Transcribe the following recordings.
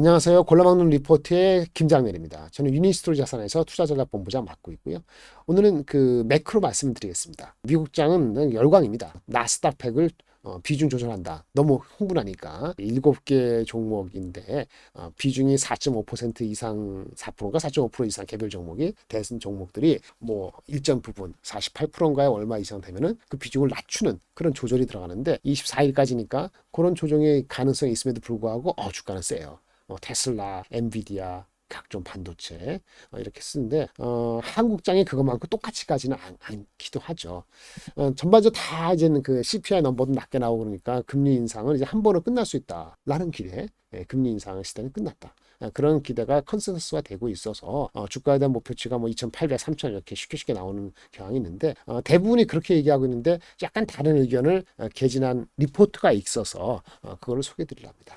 안녕하세요. 골라먹는 리포트의 김장렬입니다. 저는 유니스토리 자산에서 투자전략본부장 맡고 있고요. 오늘은 그 매크로 말씀을 드리겠습니다. 미국장은 열광입니다. 나스닥 100을 비중 조절한다. 너무 흥분하니까 7개 종목인데 비중이 4.5% 이상 4%인가 4.5% 이상 개별 종목이 대선 종목들이 뭐 일정 부분 48%인가에 얼마 이상 되면은 그 비중을 낮추는 그런 조절이 들어가는데 24일까지니까 그런 조정의 가능성이 있음에도 불구하고 주가는 세요. 테슬라, 엔비디아, 각종 반도체 이렇게 쓰는데 한국장이 그것만큼 똑같이까지는 않기도 하죠. 전반적으로 다 이제는 그 CPI 넘버도 낮게 나오고 그러니까 금리 인상은 이제 한 번으로 끝날 수 있다라는 기대, 금리 인상 시대는 끝났다. 그런 기대가 컨센서스가 되고 있어서 주가에 대한 목표치가 뭐 2,800, 3,000 이렇게 쉽게 나오는 경향이 있는데 대부분이 그렇게 얘기하고 있는데 약간 다른 의견을 개진한 리포트가 있어서 그거를 소개드리려 합니다.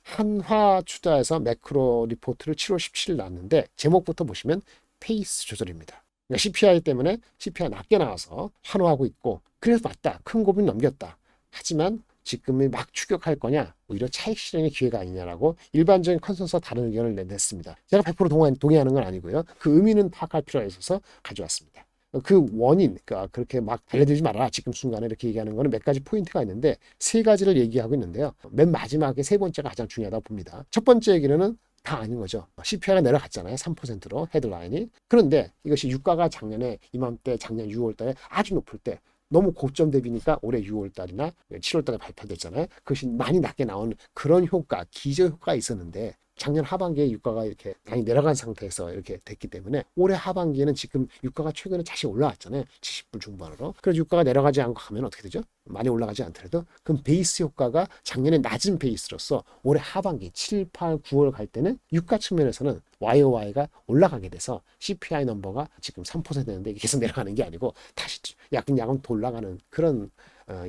한화투자에서 매크로 리포트를 7월 17일 났는데 제목부터 보시면 페이스 조절입니다. 그러니까 CPI 때문에 CPI 낮게 나와서 환호하고 있고 그래서 맞다. 큰 고민 넘겼다. 하지만 지금이 막 추격할 거냐 오히려 차익 실현의 기회가 아니냐라고 일반적인 컨센서스와 다른 의견을 냈습니다. 제가 100% 동의하는 건 아니고요. 그 의미는 파악할 필요가 있어서 가져왔습니다. 그 원인, 그러니까 그렇게 막 달려들지 말아라 지금 순간에 이렇게 얘기하는 거는 몇 가지 포인트가 있는데 세 가지를 얘기하고 있는데요. 맨 마지막에 세 번째가 가장 중요하다고 봅니다. 첫 번째 얘기는 다 아닌 거죠. CPI가 내려갔잖아요. 3%로 헤드라인이. 그런데 이것이 유가가 작년에 이맘때 작년 6월 달에 아주 높을 때 너무 고점 대비니까 올해 6월 달이나 7월 달에 발표됐잖아요. 그것이 많이 낮게 나온 그런 효과, 기저 효과가 있었는데 작년 하반기에 유가가 이렇게 많이 내려간 상태에서 이렇게 됐기 때문에 올해 하반기에는 지금 유가가 최근에 다시 올라왔잖아요. 70불 중반으로. 그래서 유가가 내려가지 않고 가면 어떻게 되죠? 많이 올라가지 않더라도 그럼 베이스 효과가 작년에 낮은 베이스로서 올해 하반기 7, 8, 9월 갈 때는 유가 측면에서는 YOY가 올라가게 돼서 CPI 넘버가 지금 3% 되는데 이게 계속 내려가는 게 아니고 다시 야금야금 올라가는 그런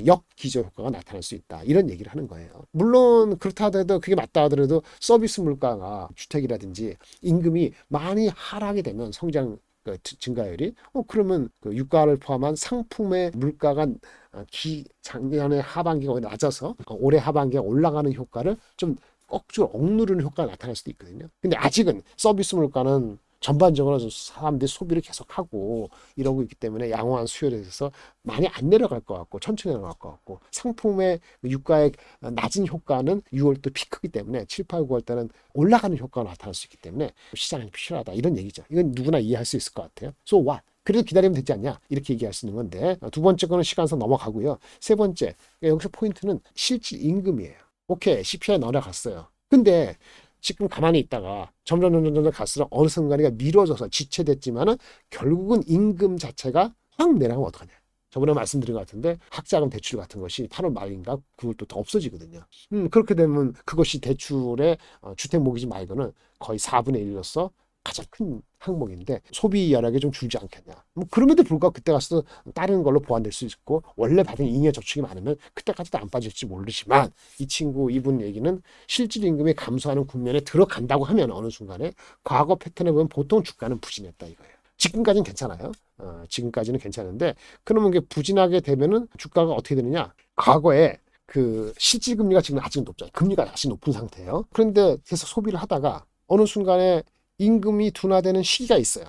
역기저 효과가 나타날 수 있다. 이런 얘기를 하는 거예요. 물론 그렇다 하더라도 그게 맞다 하더라도 서비스 물가가 주택이라든지 임금이 많이 하락이 되면 성장 증가율이 그러면 그 유가를 포함한 상품의 물가가 작년에 하반기가 낮아서 올해 하반기가 올라가는 효과를 좀 억지로 억누르는 효과가 나타날 수도 있거든요. 근데 아직은 서비스 물가는 전반적으로 사람들이 소비를 계속하고 이러고 있기 때문에 양호한 수요에 대해서 많이 안 내려갈 것 같고 천천히 내려갈 것 같고 상품의 유가의 낮은 효과는 6월도 피크이기 때문에 7, 8, 9월 때는 올라가는 효과가 나타날 수 있기 때문에 시장이 필요하다 이런 얘기죠. 이건 누구나 이해할 수 있을 것 같아요. So what? 그래도 기다리면 되지 않냐 이렇게 얘기할 수 있는 건데 두 번째 거는 시간상 넘어가고요. 세 번째 여기서 포인트는 실질 임금이에요. 오케이 CPI 내려갔어요. 근데 지금 가만히 있다가 점점 갈수록 어느 순간에 미뤄져서 지체됐지만은 결국은 임금 자체가 확 내려가면 어떡하냐. 저번에 말씀드린 것 같은데 학자금 대출 같은 것이 8월 말인가 9월부터 없어지거든요. 그렇게 되면 그것이 대출의 주택 모기지 말고는 거의 4분의 1로서 가장 큰 항목인데 소비 여력이 좀 줄지 않겠냐. 뭐 그럼에도 불구하고 그때 가서 다른 걸로 보완될 수 있고 원래 받은 잉여 저축이 많으면 그때까지도 안 빠질지 모르지만 이분 얘기는 실질 임금이 감소하는 국면에 들어간다고 하면 어느 순간에 과거 패턴에 보면 보통 주가는 부진했다 이거예요. 지금까지는 괜찮아요. 지금까지는 괜찮은데 그러면 이게 부진하게 되면은 주가가 어떻게 되느냐? 과거에 그 실질 금리가 지금 아직 높잖아요. 금리가 아직 높은 상태예요. 그런데 계속 소비를 하다가 어느 순간에 임금이 둔화되는 시기가 있어요.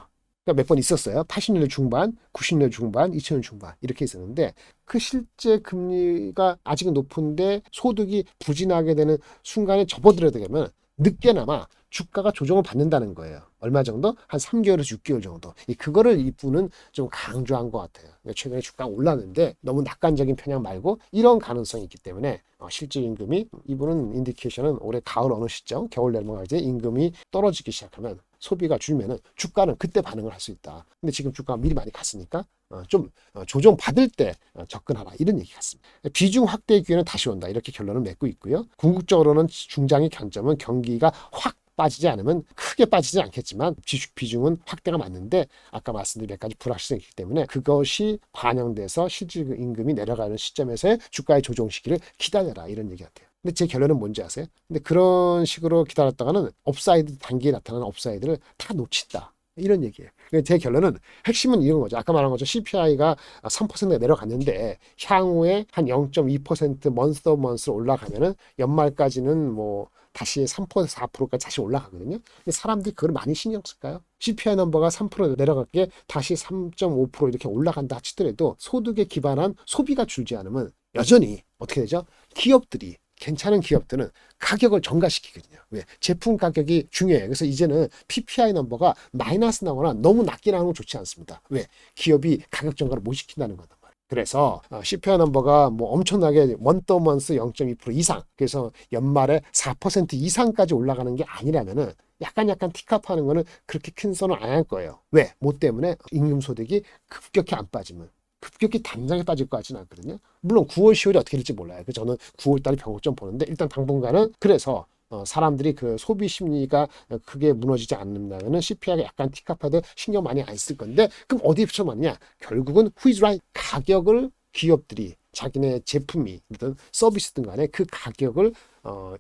그러니까 몇 번 있었어요. 80년대 중반, 90년대 중반, 2000년 중반 이렇게 있었는데 그 실제 금리가 아직은 높은데 소득이 부진하게 되는 순간에 접어들어야 되면 늦게나마 주가가 조정을 받는다는 거예요. 얼마 정도? 한 3개월에서 6개월 정도. 그거를 이분은 좀 강조한 것 같아요. 최근에 주가가 올랐는데 너무 낙관적인 편향 말고 이런 가능성이 있기 때문에 실질 임금이 이분은 인디케이션은 올해 가을 어느 시점, 겨울 넘어가지 임금이 떨어지기 시작하면 소비가 줄면은 주가는 그때 반응을 할 수 있다. 근데 지금 주가가 미리 많이 갔으니까 좀 조정 받을 때 접근하라 이런 얘기 같습니다. 비중 확대 기회는 다시 온다 이렇게 결론을 맺고 있고요. 궁극적으로는 중장기 관점은 경기가 확 빠지지 않으면 크게 빠지지 않겠지만 비중은 확대가 맞는데 아까 말씀드린 몇 가지 불확실성이 있기 때문에 그것이 반영돼서 실질 임금이 내려가는 시점에서의 주가의 조정 시기를 기다려라 이런 얘기 같아요. 근데 제 결론은 뭔지 아세요? 근데 그런 식으로 기다렸다가는 업사이드 단기에 나타나는 업사이드를 다 놓친다. 이런 얘기예요. 제 결론은 핵심은 이런 거죠. 아까 말한 거죠. CPI가 3%가 내려갔는데 향후에 한 0.2% 먼스 오브 먼스로 올라가면은 연말까지는 뭐 다시 3%, 4%까지 다시 올라가거든요. 근데 사람들이 그걸 많이 신경 쓸까요? CPI 넘버가 3% 내려갈게 다시 3.5% 이렇게 올라간다 치더라도 소득에 기반한 소비가 줄지 않으면 여전히 어떻게 되죠? 기업들이 괜찮은 기업들은 가격을 전가시키거든요. 왜? 제품 가격이 중요해요. 그래서 이제는 PPI 넘버가 마이너스 나거나 너무 낮게 나오는 건 좋지 않습니다. 왜? 기업이 가격 전가를 못 시킨다는 거다. 그래서 CPI 넘버가 뭐 엄청나게 먼더먼스 0.2% 이상, 그래서 연말에 4% 이상까지 올라가는 게 아니라면은 약간 틱업하는 거는 그렇게 큰 선을 안 할 거예요. 왜? 뭐 때문에? 임금 소득이 급격히 안 빠지면. 급격히 당장에 빠질 것 같지는 않거든요. 물론 9월, 10월이 어떻게 될지 몰라요. 그래서 저는 9월 달에 변곡점 보는데 일단 당분간은 그래서 사람들이 그 소비 심리가 크게 무너지지 않는다면은 CPI가 약간 틱업하듯 신경 많이 안 쓸 건데 그럼 어디에 붙여놨냐? 결국은 who is right? 가격을 기업들이 자기네 제품이든 서비스든 간에 그 가격을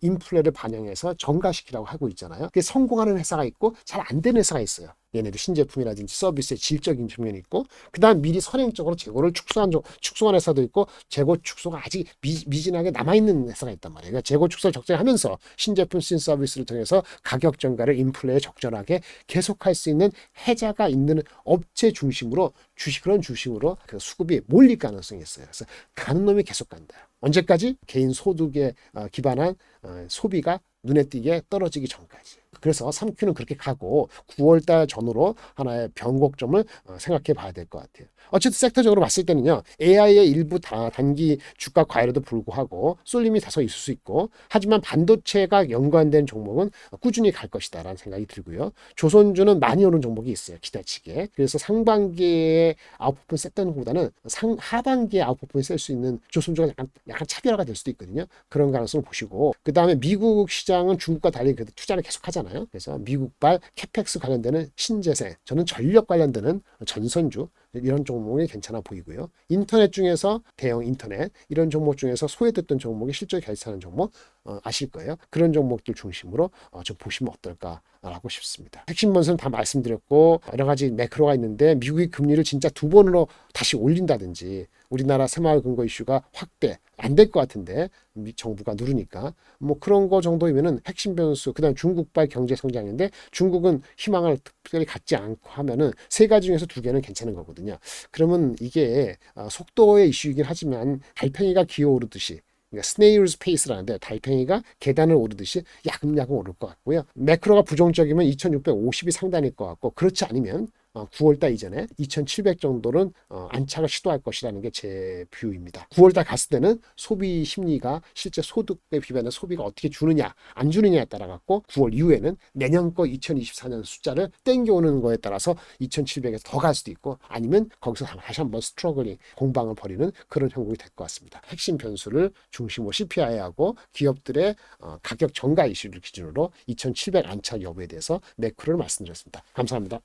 인플레를 반영해서 전가시키라고 하고 있잖아요. 그게 성공하는 회사가 있고 잘 안 되는 회사가 있어요. 얘네도 신제품이라든지 서비스의 질적인 측면이 있고 그다음 미리 선행적으로 재고를 축소한 회사도 있고 재고 축소가 아직 미진하게 남아있는 회사가 있단 말이에요. 그러니까 재고 축소를 적절히 하면서 신제품 신서비스를 통해서 가격 전가를 인플레에 적절하게 계속할 수 있는 해자가 있는 업체 중심으로 그런 주식으로 그 수급이 몰릴 가능성이 있어요. 그래서 가는 놈이 계속 간다. 언제까지? 개인 소득에 기반한 소비가 눈에 띄게 떨어지기 전까지. 그래서 3Q는 그렇게 가고 9월달 전후로 하나의 변곡점을 생각해 봐야 될 것 같아요. 어쨌든 섹터적으로 봤을 때는요. AI의 일부 단기 주가 과열에도 불구하고 쏠림이 다소 있을 수 있고 하지만 반도체가 연관된 종목은 꾸준히 갈 것이다 라는 생각이 들고요. 조선주는 많이 오른 종목이 있어요. 기대치게. 그래서 상반기에 아웃퍼폼 셌던 것보다는 하반기에 아웃퍼폼이 셀 수 있는 조선주가 약간 차별화가 될 수도 있거든요. 그런 가능성을 보시고 그 다음에 미국 시장은 중국과 달리 그래도 투자를 계속 하잖아요. 그래서 미국발 캐펙스 관련되는 신재생, 저는 전력 관련되는 전선주 이런 종목이 괜찮아 보이고요. 인터넷 중에서 대형 인터넷 이런 종목 중에서 소외됐던 종목이 실적이 괜찮은 종목 아실 거예요. 그런 종목들 중심으로 좀 보시면 어떨까라고 싶습니다. 핵심 본선은 다 말씀드렸고 여러 가지 매크로가 있는데 미국이 금리를 진짜 2번으로 다시 올린다든지 우리나라 새마을 금고 이슈가 확대 안 될 것 같은데 정부가 누르니까 뭐 그런 거 정도이면은 핵심 변수. 그다음 중국발 경제 성장인데 중국은 희망을 특별히 갖지 않고 하면은 세 가지 중에서 두 개는 괜찮은 거거든요. 그러면 이게 속도의 이슈이긴 하지만 달팽이가 기어오르듯이 그러니까 스네일스 페이스라는데 달팽이가 계단을 오르듯이 야금야금 오를 것 같고요. 매크로가 부정적이면 2650이 상단일 것 같고 그렇지 않으면 9월달 이전에 2700 정도는 안착을 시도할 것이라는 게 제 뷰입니다. 9월달 갔을 때는 소비 심리가 실제 소득에 비반한 소비가 어떻게 주느냐 안 주느냐에 따라 갖고 9월 이후에는 내년 거 2024년 숫자를 땡겨오는 거에 따라서 2700에서 더 갈 수도 있고 아니면 거기서 다시 한번 스트러글링 공방을 벌이는 그런 형국이 될 것 같습니다. 핵심 변수를 중심으로 CPI하고 기업들의 가격 전가 이슈를 기준으로 2700 안착 여부에 대해서 매크로를 말씀드렸습니다. 감사합니다.